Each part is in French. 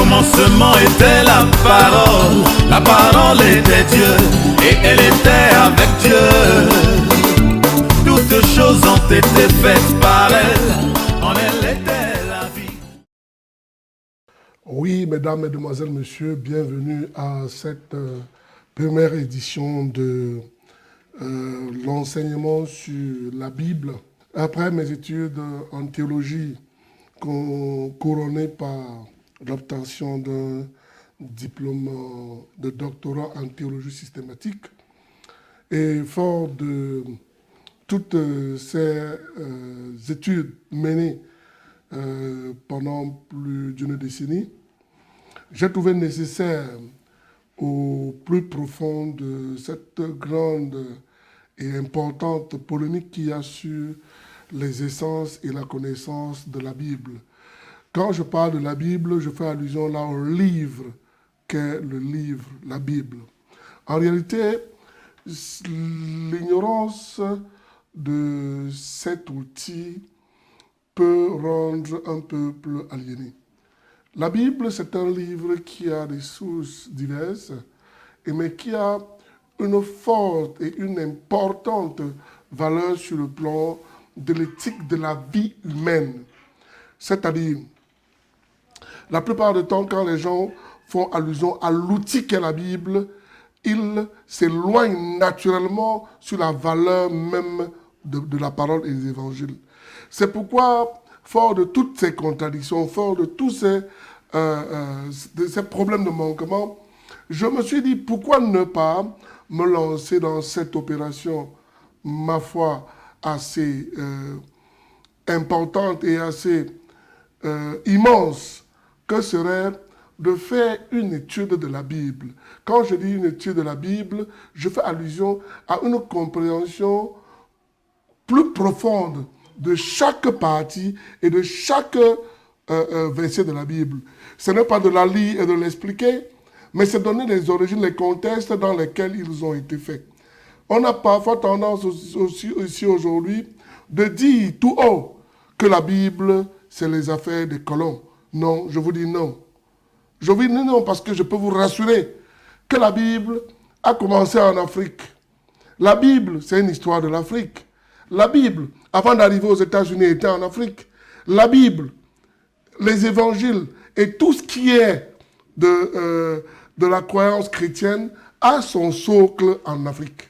commencement était la parole était Dieu, et elle était avec Dieu. Toutes choses ont été faites par elle, en elle était la vie. Oui, mesdames, mesdemoiselles, messieurs, bienvenue à cette première édition de l'enseignement sur la Bible. Après mes études en théologie, couronnées par l'obtention d'un diplôme de doctorat en théologie systématique, et fort de toutes ces études menées pendant plus d'une décennie, j'ai trouvé nécessaire, au plus profond de cette grande et importante polémique qu'il y a sur les essences et la connaissance de la Bible. Quand je parle de la Bible, je fais allusion là au livre qu'est le livre, la Bible. En réalité, l'ignorance de cet outil peut rendre un peuple aliéné. La Bible, c'est un livre qui a des sources diverses, mais qui a une forte et une importante valeur sur le plan de l'éthique de la vie humaine. C'est-à-dire, la plupart du temps, quand les gens font allusion à l'outil qu'est la Bible, ils s'éloignent naturellement sur la valeur même de la parole et des évangiles. C'est pourquoi, fort de toutes ces contradictions, fort de tous ces problèmes de manquement, je me suis dit, pourquoi ne pas me lancer dans cette opération, ma foi, assez importante et assez immense, que serait de faire une étude de la Bible. Quand je dis une étude de la Bible, je fais allusion à une compréhension plus profonde de chaque partie et de chaque verset de la Bible. Ce n'est pas de la lire et de l'expliquer, mais c'est donner les origines, les contextes dans lesquels ils ont été faits. On a parfois tendance aussi aujourd'hui de dire tout haut que la Bible, c'est les affaires des colons. Non, je vous dis non. Je vous dis non parce que je peux vous rassurer que la Bible a commencé en Afrique. La Bible, c'est une histoire de l'Afrique. La Bible, avant d'arriver aux États-Unis, était en Afrique. La Bible, les évangiles et tout ce qui est de la croyance chrétienne a son socle en Afrique.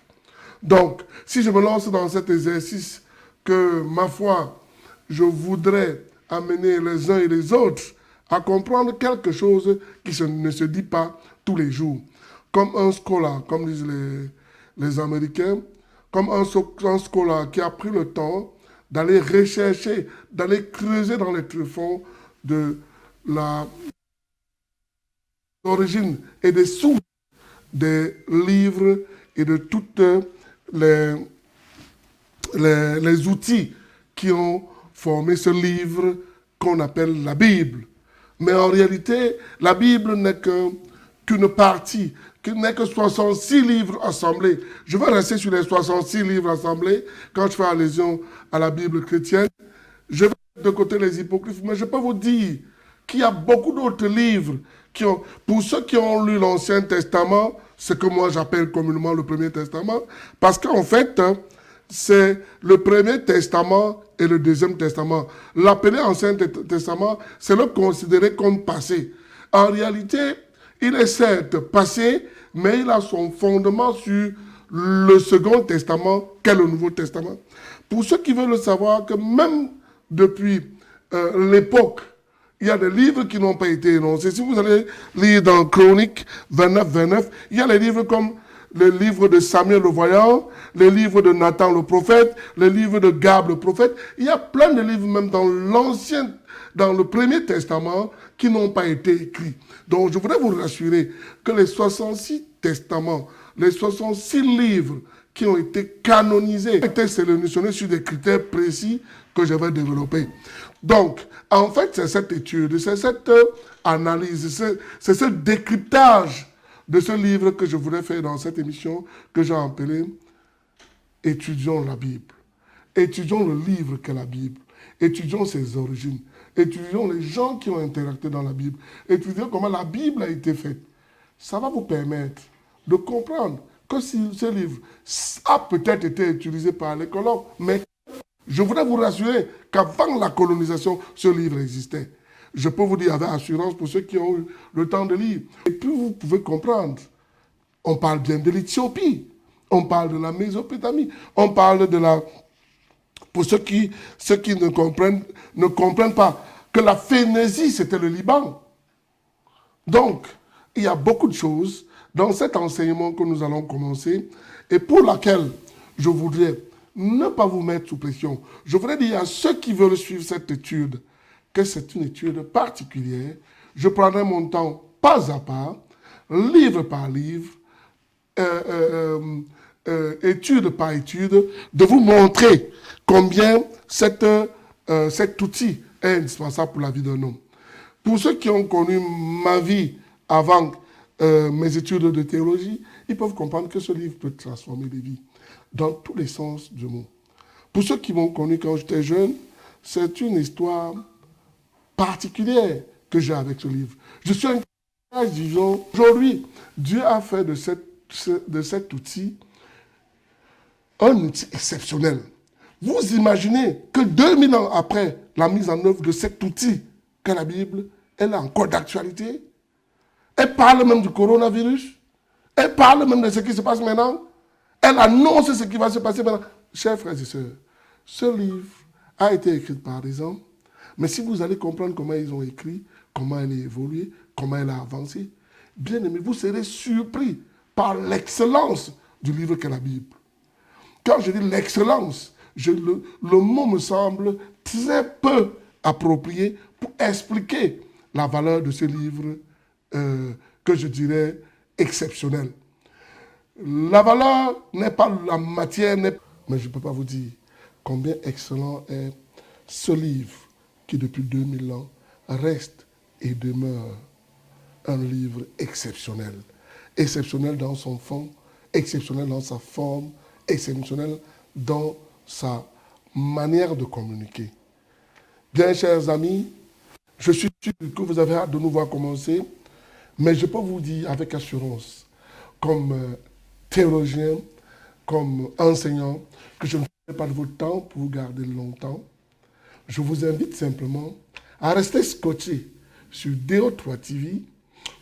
Donc, si je me lance dans cet exercice que, ma foi, je voudrais amener les uns et les autres à comprendre quelque chose qui ne se dit pas tous les jours. Comme un scholar, comme disent les Américains, comme un scholar qui a pris le temps d'aller rechercher, d'aller creuser dans les tréfonds de l'origine et des sources des livres et de toutes les outils qui ont formé ce livre qu'on appelle la Bible. Mais en réalité, la Bible n'est qu'une partie, n'est que 66 livres assemblés. Je vais rester sur les 66 livres assemblés quand je fais allusion à la Bible chrétienne. Je vais mettre de côté les hypocrites, mais je peux vous dire qu'il y a beaucoup d'autres livres pour ceux qui ont lu l'Ancien Testament, ce que moi j'appelle communément le Premier Testament, parce qu'en fait, c'est le Premier Testament et le Deuxième Testament. L'appeler Ancien Testament, c'est le considérer comme passé. En réalité, il est certes passé, mais il a son fondement sur le Second Testament, qu'est le Nouveau Testament. Pour ceux qui veulent le savoir, que même depuis l'époque, il y a des livres qui n'ont pas été énoncés. Si vous allez lire dans Chroniques 29, il y a des livres comme le livre de Samuel le voyant, le livre de Nathan le prophète, le livre de Gab le prophète. Il y a plein de livres même dans le Premier Testament qui n'ont pas été écrits. Donc je voudrais vous rassurer que les 66 testaments, les 66 livres qui ont été canonisés, ont été sélectionnés sur des critères précis que je vais développer. Donc, en fait, c'est cette étude, c'est cette analyse, c'est ce décryptage de ce livre que je voudrais faire dans cette émission que j'ai appelé « Étudions la Bible ». Étudions le livre qu'est la Bible. Étudions ses origines. étudions les gens qui ont interacté dans la Bible, étudions comment la Bible a été faite. Ça va vous permettre de comprendre que ce livre a peut-être été utilisé par les colons, mais je voudrais vous rassurer qu'avant la colonisation, ce livre existait. Je peux vous dire avec assurance pour ceux qui ont eu le temps de lire. Et puis vous pouvez comprendre. On parle bien de l'Éthiopie, on parle de la Mésopotamie, on parle de la... Pour ceux qui ne comprennent pas que la Phénésie, c'était le Liban. Donc, il y a beaucoup de choses dans cet enseignement que nous allons commencer et pour laquelle je voudrais ne pas vous mettre sous pression. Je voudrais dire à ceux qui veulent suivre cette étude que c'est une étude particulière. Je prendrai mon temps pas à pas, livre par livre, étude par étude, de vous montrer combien cet outil est indispensable pour la vie d'un homme. Pour ceux qui ont connu ma vie avant mes études de théologie, ils peuvent comprendre que ce livre peut transformer des vies dans tous les sens du mot. Pour ceux qui m'ont connu quand j'étais jeune, c'est une histoire particulière que j'ai avec ce livre. Je suis un témoignage, disons, aujourd'hui, Dieu a fait de cet outil un outil exceptionnel. Vous imaginez que 2000 ans après la mise en œuvre de cet outil, que la Bible, elle est encore d'actualité. Elle parle même du coronavirus. Elle parle même de ce qui se passe maintenant. Elle annonce ce qui va se passer maintenant. Chers frères et sœurs, ce livre a été écrit par des hommes, mais si vous allez comprendre comment ils ont écrit, comment elle a évolué, comment elle a avancé, bien aimé, vous serez surpris par l'excellence du livre qu'est la Bible. Quand je dis l'excellence, le mot me semble très peu approprié pour expliquer la valeur de ce livre que je dirais exceptionnel. La valeur n'est pas la matière, mais je ne peux pas vous dire combien excellent est ce livre qui depuis 2000 ans reste et demeure un livre exceptionnel. Exceptionnel dans son fond, exceptionnel dans sa forme, exceptionnel dans sa manière de communiquer. Bien, chers amis, je suis sûr que vous avez hâte de nous voir commencer, mais je peux vous dire avec assurance, comme théologien, comme enseignant, que je ne ferai pas de votre temps pour vous garder longtemps. Je vous invite simplement à rester scotché sur DO3 TV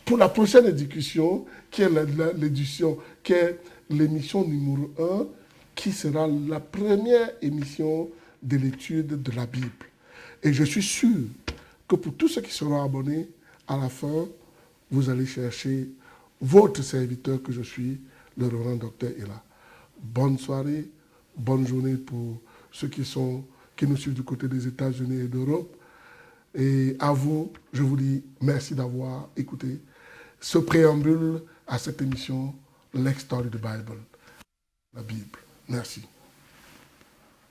pour la prochaine édition, qui est l'émission numéro 1, qui sera la première émission de l'étude de la Bible. Et je suis sûr que pour tous ceux qui seront abonnés, à la fin, vous allez chercher votre serviteur que je suis, le Reverend Docteur Ella. Bonne soirée, bonne journée pour ceux qui nous suivent du côté des États-Unis et d'Europe. Et à vous, je vous dis merci d'avoir écouté ce préambule à cette émission, Let's Study the Bible, la Bible. Merci.